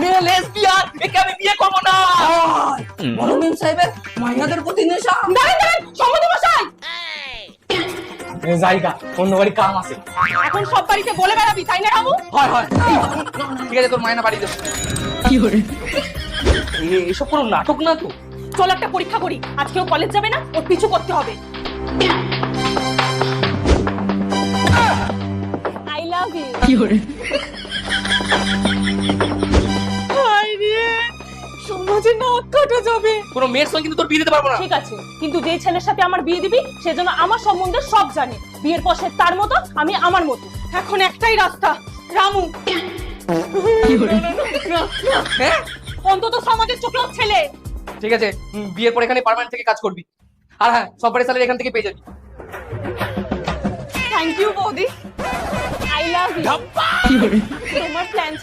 মেয়ে লেসবিয়ান, একে আমি বিয়ে করবো না। বড় মেম সাহেবের মাইয়াদের প্রতি নেশা। দাঁড়ান দাঁড়ান, সম্মতি মশাই, জায়গা অন্য বাড়ি কাম আছে। এখন সব বাড়িতে বলে বেড়াবি তাই না রামু? হয় হয়, ঠিক আছে, তোর মায়না বাড়ি দেবো। এসব কোনো নাটক না তো? চল একটা পরীক্ষা করি, আজকেও কলেজ যাবে না, ওর পিছু করতে হবে। I love you. সমাজে নাক কাটা যাবে। কোনো মেয়ের সঙ্গে কিন্তু তোর বিয়ে দিতে পারবো না। ঠিক আছে, কিন্তু যেই ছেলের সাথে আমার বিয়ে দিবি সেজন্য আমার সম্বন্ধে সব জানে। বিয়ের পর সে তার মতো, আমি আমার মতো। এখন একটাই রাস্তা, রামু। হ্যাঁ অন্তত সমাজের চোখেও ছেলে। ঠিক আছে, বিয়ের পর এখানে পার্মানেন্ট থেকে কাজ করবি। আর হ্যাঁ, সব বাড়ি স্যালারি এখান থেকে পেয়ে যাবি। থ্যাংক ইউ বৌদি। I love you. তোমার প্ল্যান